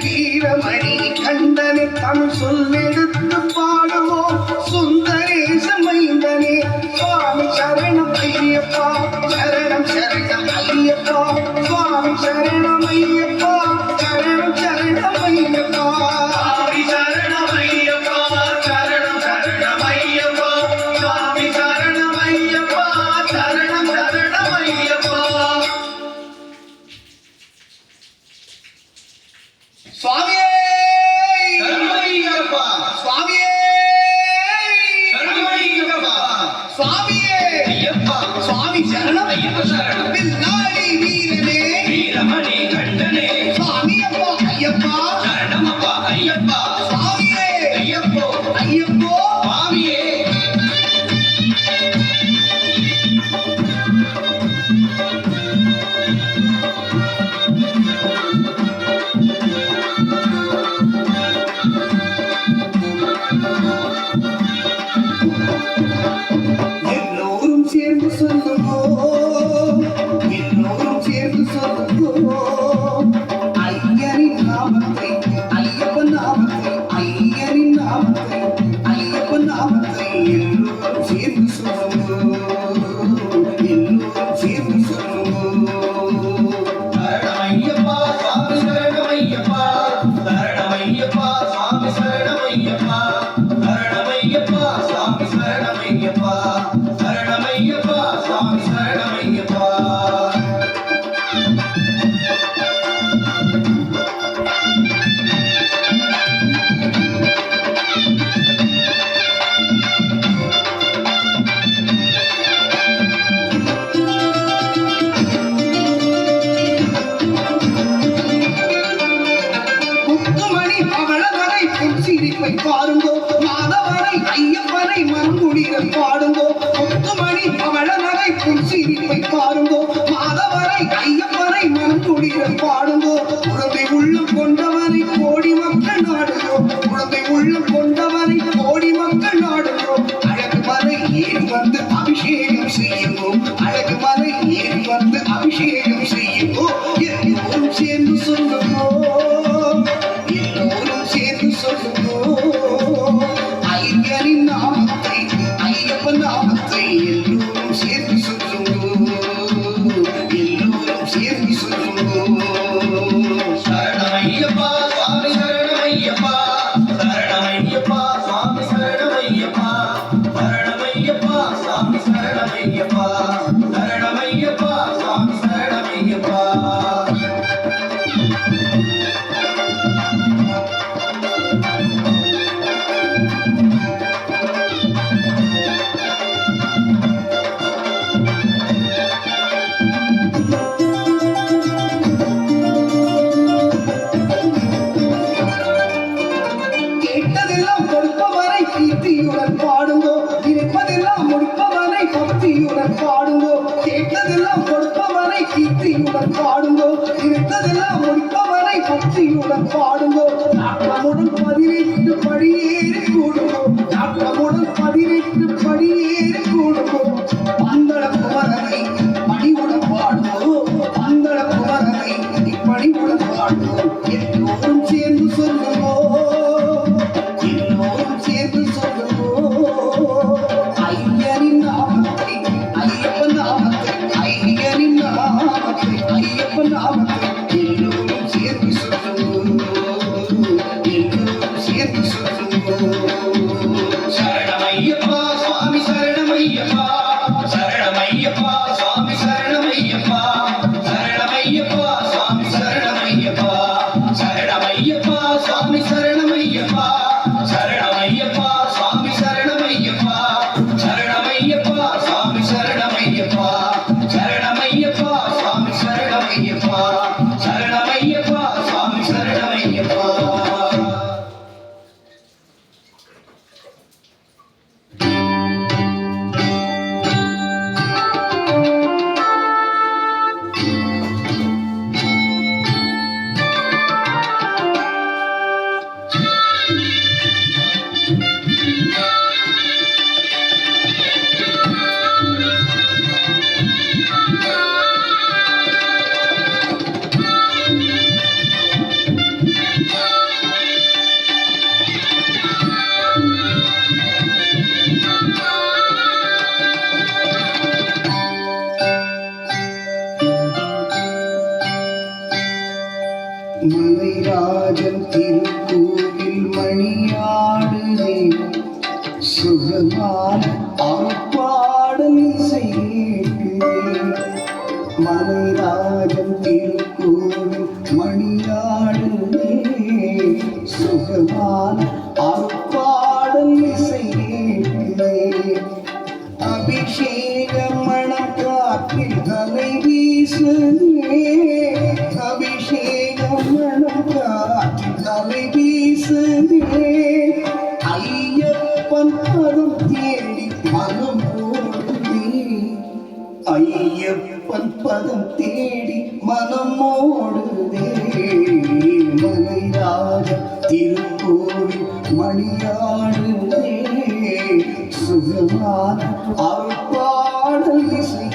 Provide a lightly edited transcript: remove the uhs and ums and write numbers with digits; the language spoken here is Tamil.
வீரமணி கண்டனை தமிழ் சொல்லெடுத்து பாடுவோம் சுந்தரேச மைந்தனே சுவாமி சரணம் ஐயப்பா சரணம் சரணம் ஐயப்பா சுவாமி சரணம் ஐயப்பா சரணம் சரணம் ஐயப்பா சுவாமி சரணம் ஐயப்பா சரணம் சரணம் ஐயப்பா சுவாமி சரணம் ஐயப்பா சரணம் சரணம் ஐயப்பா சுவாமியே சரணமையப்பா சுவாமியே சரணமையப்பா சுவாமியே ஐயப்பா சுவாமி சரணம் ஐயப்பா சரணம் பில்லாடி வீரனே வீரமணி கண்டனே சுவாமி அப்பா ஐயப்பா சரணமப்பா ஐயப்பா சுவாமியே ஐயப்போ ஐயப்போ சுவாமியே சேர்ந்து சொல்லுவோம் எல்லோரும் சேர்ந்து சொல்லுவோம் ஐயனின் நாமத்தை ஐயப்பன் நாமத்தை ஐயனின் நாமத்தை ஐயப்பன் நாமத்தை எல்லோரும் சேர்ந்து சொல்லுவோம் எல்லோரும் சேர்ந்து சொல்லுவோம் சரணமையப்பா சுவாமி சரணமையப்பா சரணமையப்பா சுவாமி சரணமையப்பா சரணமையப்பா சுவாமி சரணமையப்பா சரணமையப்பா சுவாமி சரணமையப்பா முத்துமணி பவளவரை பொற்சிரிப்பை பாருங்கோ மாதவரை ஐயப்பனை மண்குடிகள் பாடுங்கோ முத்துமணி பவளவரை பொற்சிரிப்பை பாருங்கோ மாதவரை ஐயப்பனை மண்குடிகள் பாடுங்கோ குழந்தை உள்ளம் கொண்டவரை கோடி மக்கள் நாடுங்கோ குழந்தை உள்ளம் கொண்டவரை கோடி மக்கள் நாடுங்கோ அழகு மலை ஏறி வந்து அபிஷேகம் செய்யுங்கோ அழகு மலை ஏறி வந்து அபிஷேகம் செய்யுங்கோ எல்லோரும் சேர்ந்து சொல்லுங்கோ எல்லோரும் சேர்ந்து சொல்லுவோம் ஐயனின் நாமத்தை ஐயப்பன் நாமத்தை எல்லோரும் சேர்ந்து சொல்லுவோம் எல்லோரும் சேர்ந்து சொல்லுவோம் சரணமையப்பா சுவாமி சரணமையப்பா சரணமையப்பா சுவாமி சரணமையப்பா சரணமையப்பா சுவாமி சரணமையப்பா சரணமையப்பா சுவாமி சரணமையப்பா கேட்டதெல்லாம் கொடுப்பவரை கீர்த்தியுடன் பாடுங்கோ நினைப்பதெல்லாம் முடிப்பவரை பக்தியுடன் பாடுங்கோ கேட்டதெல்லாம் கொடுப்பவரை கீர்த்தியுடன் பாடுங்கோ நினைத்ததெல்லாம் முடிப்பவரை பக்தியுடன் பாடுங்கோ நாட்டமுடன் 18 படியேறி கூடுங்கோ நாட்டமுடன் 18 படியேறி கூடுங்கோ பந்தள குமரனை பணிவுடன் பாடுங்கோ பந்தள குமரனை இப்படிவுடன் பாடுங்கோ எல்லோரும் சேர்ந்து சொல்லுங்கோ எல்லோரும் சேர்ந்து சொல்லுவோம் ஐயனின் நாமத்தை ஐயப்பன் நாமத்தை ஐயனின் நாமத்தை ஐயப்பன் நாமத்தை எல்லோரும் சேர்ந்து சொல்லுவோம் எல்லோரும் சேர்ந்து சொல்லுவோம் சரணமையப்பா சுவாமி சரணமையப்பா சரணமையப்பா சுவாமி சரணமையப்பா சரணமையப்பா சுவாமி சரணமையப்பா சரணமையப்பா மலைராஜன் திருக்கோவில் மணியாடுதே சுகமான அருட்பாடல் இசை கேட்குதே மலைராஜன் திருக்கோவில் மணியாடுதே சுகமான அருட்பாடல் இசை கேட்குதே அபிஷேக மணம் காற்றில் தலை வீசுதே அபிஷேக மணம் காற்றில் தலை வீசுதே ஐயப்பன் பதம் தேடி மனம் ஓடுதே ஐயப்பன் பதம் தேடி மனம் ஓடுதே மலைராஜ திருக்கோவில் மணியாடுதே சுகமான அருட்பாடல் இசை